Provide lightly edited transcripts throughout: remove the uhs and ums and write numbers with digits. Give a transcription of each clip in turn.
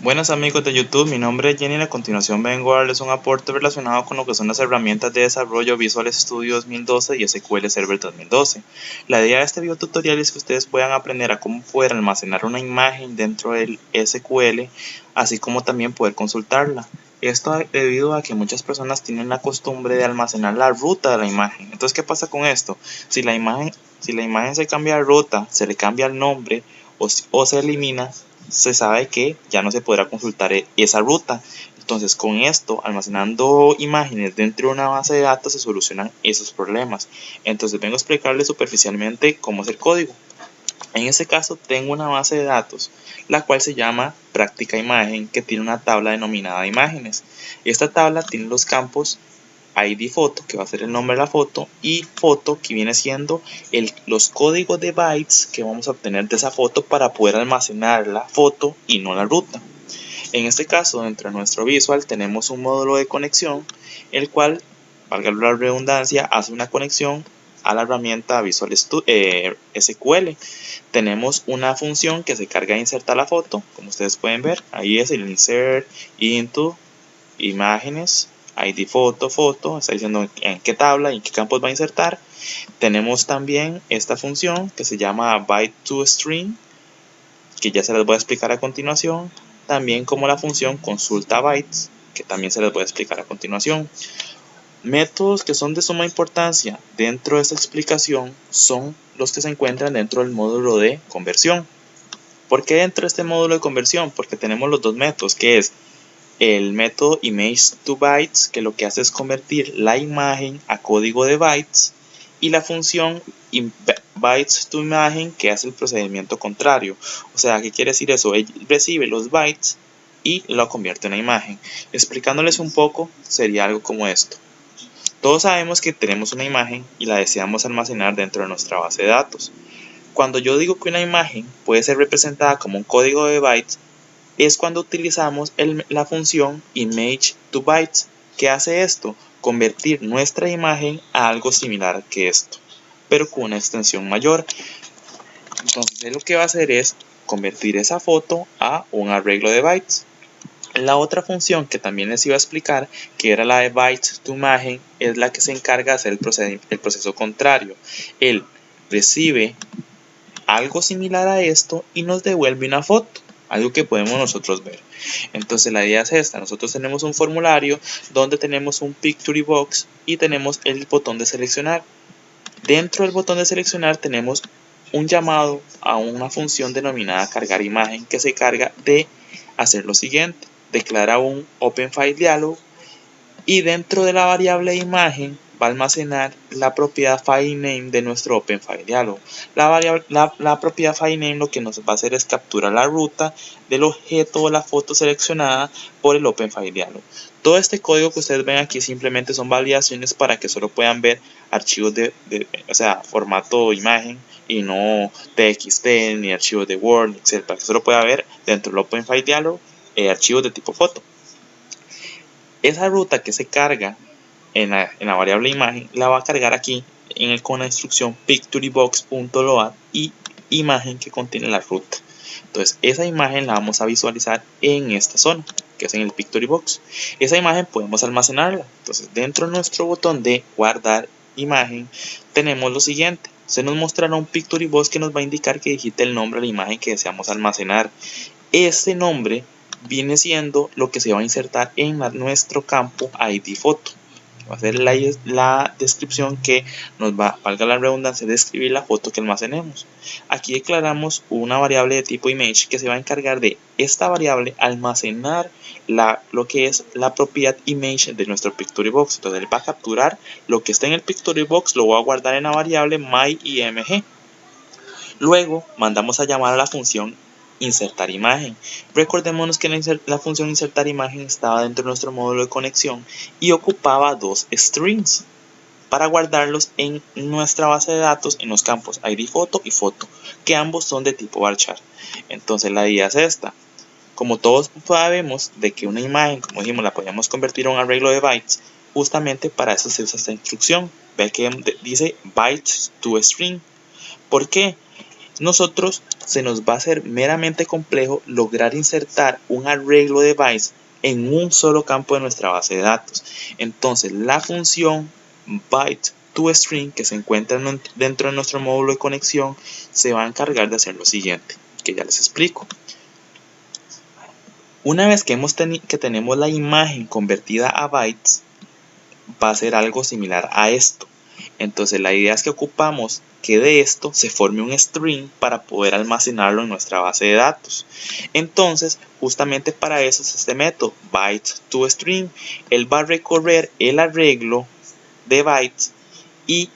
Buenas amigos de YouTube, mi nombre es Jenny y a continuación vengo a darles un aporte relacionado con lo que son las herramientas de desarrollo Visual Studio 2012 y SQL Server 2012. La idea de este video tutorial es que ustedes puedan aprender a cómo poder almacenar una imagen dentro del SQL, así como también poder consultarla. Esto debido a que muchas personas tienen la costumbre de almacenar la ruta de la imagen. Entonces, ¿qué pasa con esto? Si la imagen se cambia de ruta, se le cambia el nombre o se elimina, se sabe que ya no se podrá consultar esa ruta. Entonces, con esto, almacenando imágenes dentro de una base de datos, se solucionan esos problemas. Entonces, vengo a explicarles superficialmente cómo es el código. En este caso, tengo una base de datos, la cual se llama práctica imagen, que tiene una tabla denominada imágenes. Esta tabla tiene los campos ID foto, que va a ser el nombre de la foto, y foto, que viene siendo los códigos de bytes que vamos a obtener de esa foto para poder almacenar la foto y no la ruta. En este caso, dentro de nuestro visual tenemos un módulo de conexión, el cual, valga la redundancia, hace una conexión a la herramienta Visual SQL. Tenemos una función que se carga de insertar la foto, como ustedes pueden ver, ahí es el insert into imágenes, ID foto, está diciendo en qué tabla y en qué campos va a insertar. Tenemos también esta función que se llama byte to string, que ya se les voy a explicar a continuación, también como la función consulta bytes, que también se les voy a explicar a continuación. Métodos que son de suma importancia dentro de esta explicación son los que se encuentran dentro del módulo de conversión. ¿Por qué dentro de este módulo de conversión? Porque tenemos los dos métodos, que es el método image2bytes, que lo que hace es convertir la imagen a código de bytes, y la función bytes to imagen, que hace el procedimiento contrario. O sea, ¿qué quiere decir eso? Él recibe los bytes y lo convierte en una imagen. Explicándoles un poco, sería algo como esto. Todos sabemos que tenemos una imagen y la deseamos almacenar dentro de nuestra base de datos. Cuando yo digo que una imagen puede ser representada como un código de bytes, es cuando utilizamos la función image2bytes. ¿Qué hace esto? Convertir nuestra imagen a algo similar que esto, pero con una extensión mayor. Entonces lo que va a hacer es convertir esa foto a un arreglo de bytes. La otra función que también les iba a explicar, que era la de bytes to imagen, es la que se encarga de hacer el proceso contrario. Él recibe algo similar a esto y nos devuelve una foto, algo que podemos nosotros ver. Entonces la idea es esta: nosotros tenemos un formulario donde tenemos un pictory box y tenemos el botón de seleccionar. Dentro del botón de seleccionar tenemos un llamado a una función denominada cargar imagen, que se carga de hacer lo siguiente: declara un open file dialog y dentro de la variable imagen va a almacenar la propiedad FileName de nuestro OpenFileDialog. La propiedad FileName lo que nos va a hacer es capturar la ruta del objeto o la foto seleccionada por el OpenFileDialog. Todo este código que ustedes ven aquí simplemente son validaciones para que solo puedan ver archivos formato imagen y no TXT ni archivos de Word, etc. Para que solo pueda ver dentro del OpenFileDialog archivos de tipo foto. Esa ruta que se carga en la variable imagen la va a cargar aquí con la instrucción pictorybox.load y imagen que contiene la ruta. Entonces esa imagen la vamos a visualizar en esta zona, que es en el pictorybox. Esa imagen podemos almacenarla. Entonces dentro de nuestro botón de guardar imagen tenemos lo siguiente: se nos mostrará un pictorybox que nos va a indicar que digite el nombre de la imagen que deseamos almacenar. Este nombre viene siendo lo que se va a insertar en nuestro campo ID foto. Va a ser la descripción que nos va, valga la redundancia, describir la foto que almacenemos. Aquí declaramos una variable de tipo image que se va a encargar de esta variable almacenar lo que es la propiedad image de nuestro pictory box. Entonces él va a capturar lo que está en el pictory box, lo va a guardar en la variable myImg. Luego mandamos a llamar a la función insertar imagen. Recordémonos que la función insertar imagen estaba dentro de nuestro módulo de conexión y ocupaba dos strings para guardarlos en nuestra base de datos en los campos ID foto y foto, que ambos son de tipo varchar. Entonces la idea es esta: como todos sabemos de que una imagen, como dijimos, la podíamos convertir a un arreglo de bytes, justamente para eso se usa esta instrucción. Ve que dice bytes to string. ¿Por qué? nosotros se nos va a hacer meramente complejo lograr insertar un arreglo de bytes en un solo campo de nuestra base de datos. Entonces la función byte to string que se encuentra dentro de nuestro módulo de conexión se va a encargar de hacer lo siguiente, que ya les explico. Una vez que tenemos la imagen convertida a bytes, va a ser algo similar a esto. Entonces la idea es que ocupamos que de esto se forme un string para poder almacenarlo en nuestra base de datos. Entonces justamente para eso es este método byte to string. Él va a recorrer el arreglo de bytes y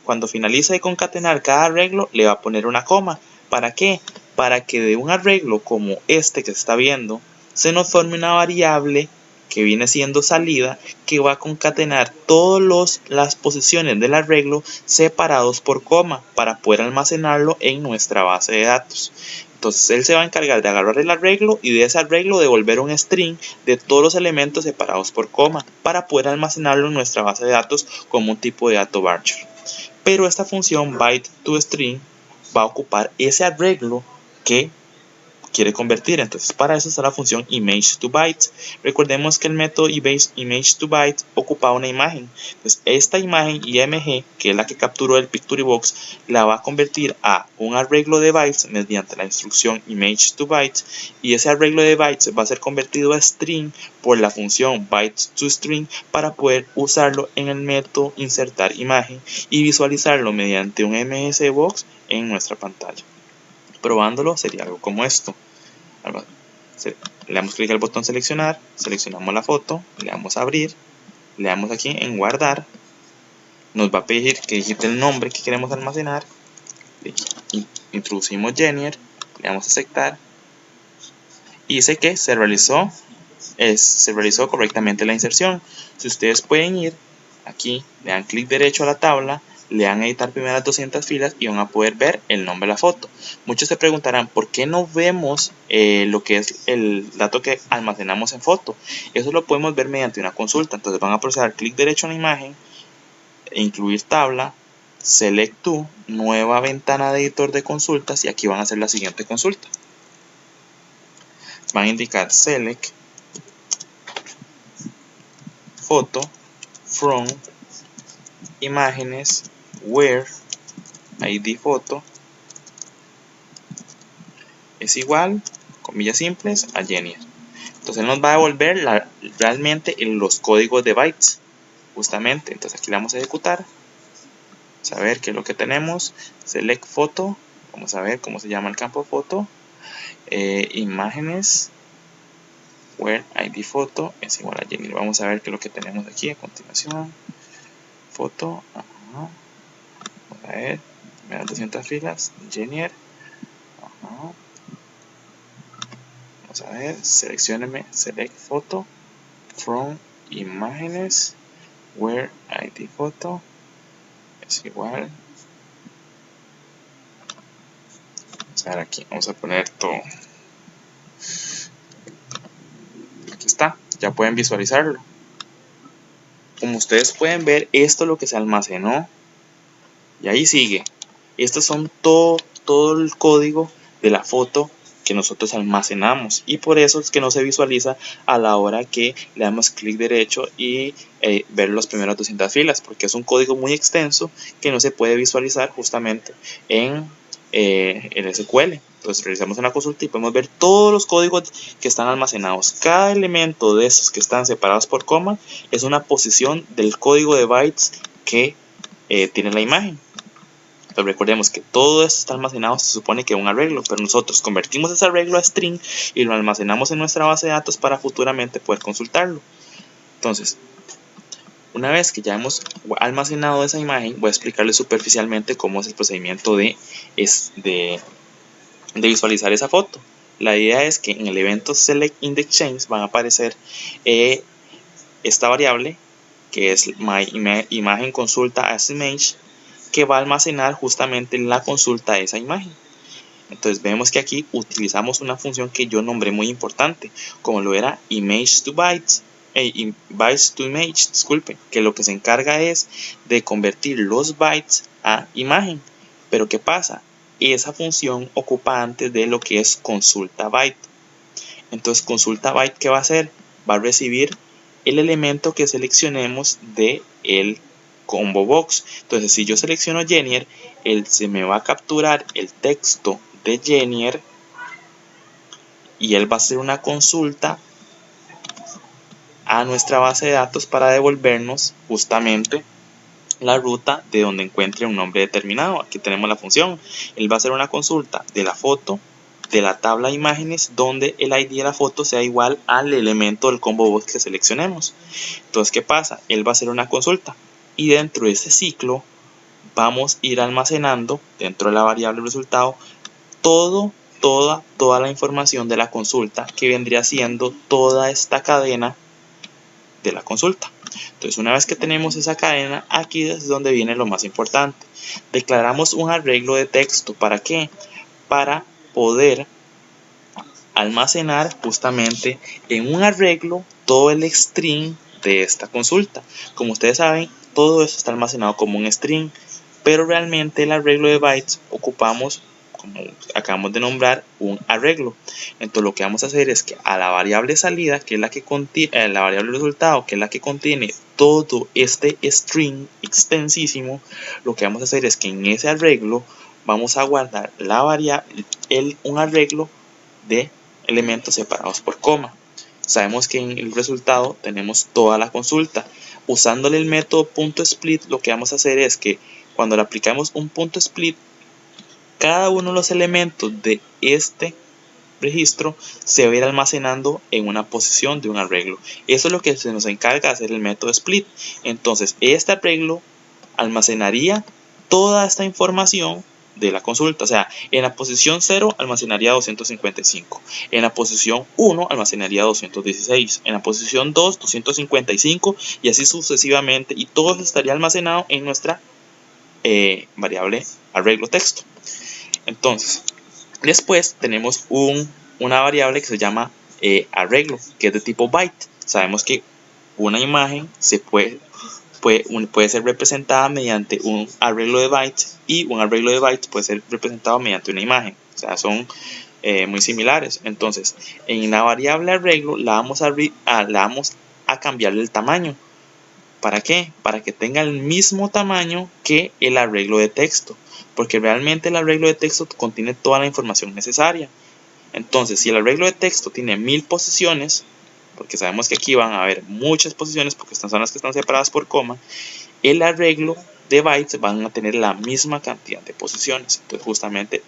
cuando finalice de concatenar cada arreglo le va a poner una coma. ¿Para qué? Para que de un arreglo como este que se está viendo se nos forme una variable que viene siendo salida, que va a concatenar todas las posiciones del arreglo separados por coma para poder almacenarlo en nuestra base de datos. Entonces él se va a encargar de agarrar el arreglo y de ese arreglo devolver un string de todos los elementos separados por coma para poder almacenarlo en nuestra base de datos como un tipo de dato varchar. Pero esta función byte to string va a ocupar ese arreglo que quiere convertir. Entonces para eso está la función image to byte. Recordemos que el método image to byte ocupaba una imagen. Entonces esta imagen img, que es la que capturó el Pictorybox, la va a convertir a un arreglo de bytes mediante la instrucción image to byte, y ese arreglo de bytes va a ser convertido a string por la función byte to string para poder usarlo en el método insertar imagen y visualizarlo mediante un MSBox en nuestra pantalla. Probándolo sería algo como esto. Le damos clic al botón seleccionar, seleccionamos la foto, le damos a abrir, le damos aquí en guardar, nos va a pedir que digite el nombre que queremos almacenar, introducimos Genier, le damos a aceptar y dice que se realizó correctamente la inserción. Si ustedes pueden ir aquí, le dan clic derecho a la tabla, le dan a editar primeras 200 filas y van a poder ver el nombre de la foto. Muchos se preguntarán por qué no vemos lo que es el dato que almacenamos en foto. Eso lo podemos ver mediante una consulta. Entonces van a proceder clic derecho en la imagen, incluir tabla, select to, nueva ventana de editor de consultas, y aquí van a hacer la siguiente consulta. Van a indicar select foto from imágenes where id foto es igual, comillas simples, a Genier. Entonces nos va a devolver realmente los códigos de bytes, justamente. Entonces aquí le vamos a ejecutar, vamos a ver qué es lo que tenemos, select photo, vamos a ver cómo se llama el campo foto, imágenes where id foto es igual a Genier. Vamos a ver qué es lo que tenemos aquí a continuación, foto, vamos a ver, me dan 200 filas, Genier, vamos a ver, seleccioneme, select photo from imágenes where id photo es igual, vamos a ver aquí, vamos a poner todo, aquí está, ya pueden visualizarlo. Como ustedes pueden ver, esto es lo que se almacenó y ahí sigue. Estos son todo el código de la foto que nosotros almacenamos, y por eso es que no se visualiza a la hora que le damos clic derecho y ver las primeras 200 filas, porque es un código muy extenso que no se puede visualizar justamente en el SQL. Entonces realizamos una consulta y podemos ver todos los códigos que están almacenados. Cada elemento de esos que están separados por coma es una posición del código de bytes que tiene la imagen. Pero recordemos que todo esto está almacenado, se supone que es un arreglo, pero nosotros convertimos ese arreglo a string y lo almacenamos en nuestra base de datos para futuramente poder consultarlo. Entonces, una vez que ya hemos almacenado esa imagen, voy a explicarles superficialmente cómo es el procedimiento de visualizar esa foto. La idea es que en el evento select index change van a aparecer esta variable que es my imagen consulta as image, que va a almacenar justamente en la consulta esa imagen. Entonces vemos que aquí utilizamos una función que yo nombré muy importante, como lo era image to bytes, bytes to image, disculpe, que lo que se encarga es de convertir los bytes a imagen. Pero ¿qué pasa? esa función ocupa antes de lo que es consulta byte. Entonces consulta byte, ¿qué va a hacer? Va a recibir el elemento que seleccionemos de el combo box. Entonces si yo selecciono Jenier, se me va a capturar el texto de Jenier y él va a hacer una consulta a nuestra base de datos para devolvernos justamente la ruta de donde encuentre un nombre determinado. Aquí tenemos la función. Él va a hacer una consulta de la foto de la tabla de imágenes donde el ID de la foto sea igual al elemento del combo box que seleccionemos. Entonces, ¿qué pasa? Él va a hacer una consulta y dentro de ese ciclo vamos a ir almacenando dentro de la variable resultado toda la información de la consulta, que vendría siendo toda esta cadena de la consulta. Entonces, una vez que tenemos esa cadena, aquí es donde viene lo más importante. Declaramos un arreglo de texto. ¿Para qué? Para poder almacenar justamente en un arreglo todo el string de esta consulta. Como ustedes saben, todo eso está almacenado como un string, pero realmente el arreglo de bytes ocupamos, como acabamos de nombrar, un arreglo. Entonces lo que vamos a hacer es que a la variable salida, que es la que contiene, la variable resultado, que es la que contiene todo este string extensísimo, lo que vamos a hacer es que en ese arreglo vamos a guardar la variable, un arreglo de elementos separados por coma. Sabemos que en el resultado tenemos toda la consulta. Usándole el método .split, lo que vamos a hacer es que cuando le aplicamos un .split, cada uno de los elementos de este registro se va a ir almacenando en una posición de un arreglo. Eso es lo que se nos encarga de hacer el método split. Entonces, este arreglo almacenaría toda esta información de la consulta. O sea, en la posición 0 almacenaría 255, en la posición 1 almacenaría 216, en la posición 2 255 y así sucesivamente, y todo estaría almacenado en nuestra variable arreglo texto. Entonces, después tenemos una variable que se llama arreglo, que es de tipo byte. Sabemos que una imagen puede ser representada mediante un arreglo de bytes, y un arreglo de bytes puede ser representado mediante una imagen. O sea, son muy similares. Entonces, en la variable arreglo la vamos a cambiarle el tamaño. ¿Para qué? Para que tenga el mismo tamaño que el arreglo de texto, porque realmente el arreglo de texto contiene toda la información necesaria. Entonces, si el arreglo de texto tiene 1000 posiciones, porque sabemos que aquí van a haber muchas posiciones porque estas son las que están separadas por coma, el arreglo de bytes van a tener la misma cantidad de posiciones. Entonces justamente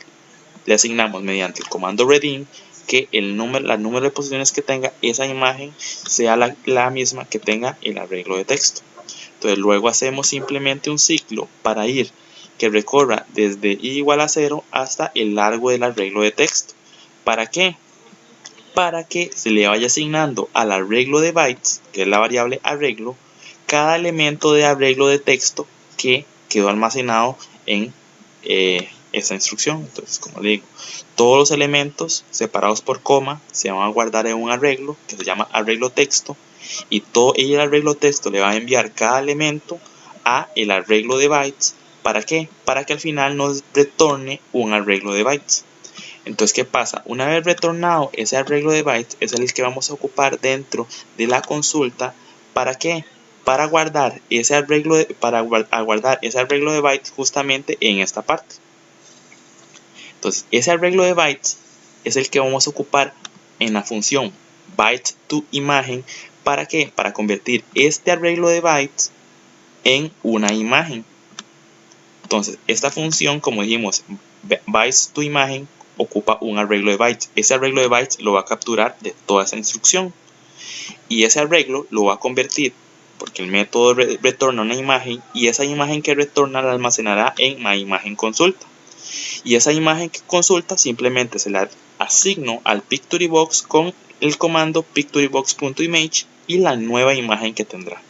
le asignamos mediante el comando redeem que el número de posiciones que tenga esa imagen sea la misma que tenga el arreglo de texto. Entonces luego hacemos simplemente un ciclo para ir que recorra desde i igual a 0 hasta el largo del arreglo de texto. ¿Para qué? Para que se le vaya asignando al arreglo de bytes, que es la variable arreglo, cada elemento de arreglo de texto que quedó almacenado en esa instrucción. Entonces, como le digo, todos los elementos separados por coma se van a guardar en un arreglo que se llama arreglo texto, y todo el arreglo texto le va a enviar cada elemento a el arreglo de bytes. ¿Para qué? Para que al final nos retorne un arreglo de bytes. Entonces, ¿qué pasa? Una vez retornado ese arreglo de bytes, es el que vamos a ocupar dentro de la consulta. ¿Para qué? Para guardar ese arreglo de bytes justamente en esta parte. Entonces, ese arreglo de bytes es el que vamos a ocupar en la función byte to imagen. ¿Para qué? Para convertir este arreglo de bytes en una imagen. Entonces, esta función, como dijimos, bytes to imagen, ocupa un arreglo de bytes. Ese arreglo de bytes lo va a capturar de toda esa instrucción, y ese arreglo lo va a convertir, porque el método retorna una imagen, y esa imagen que retorna la almacenará en la imagen consulta, y esa imagen que consulta simplemente se la asigno al PictoryBox con el comando pictorybox.image y la nueva imagen que tendrá.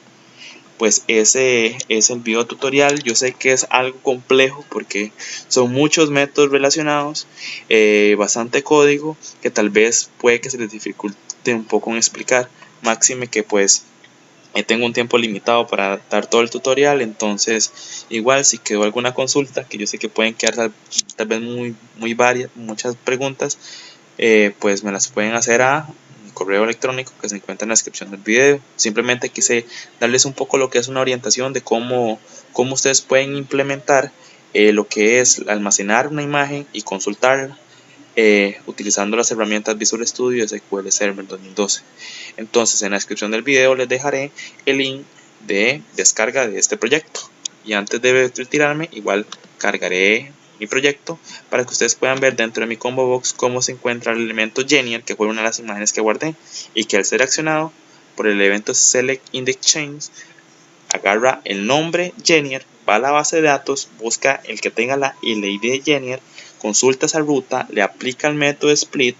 Pues ese es el video tutorial. Yo sé que es algo complejo porque son muchos métodos relacionados, bastante código que tal vez puede que se les dificulte un poco en explicar, máxime que pues Tengo un tiempo limitado para dar todo el tutorial, entonces igual si quedó alguna consulta, que yo sé que pueden quedar tal vez muchas preguntas, pues me las pueden hacer a mi correo electrónico que se encuentra en la descripción del video. Simplemente quise darles un poco lo que es una orientación de cómo ustedes pueden implementar lo que es almacenar una imagen y consultarla utilizando las herramientas Visual Studio y SQL Server 2012. Entonces en la descripción del video les dejaré el link de descarga de este proyecto, y antes de retirarme igual cargaré mi proyecto para que ustedes puedan ver dentro de mi combo box cómo se encuentra el elemento Genial, que fue una de las imágenes que guardé, y que al ser accionado por el evento Select Index Change agarra el nombre Genial, va a la base de datos, busca el que tenga el ID de Genial, consulta esa ruta, le aplica el método split,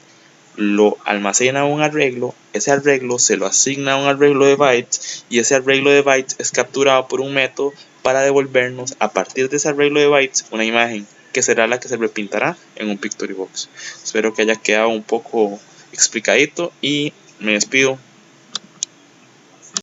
lo almacena a un arreglo, ese arreglo se lo asigna a un arreglo de bytes, y ese arreglo de bytes es capturado por un método para devolvernos a partir de ese arreglo de bytes una imagen que será la que se repintará en un Pictory Box. Espero que haya quedado un poco explicadito y me despido.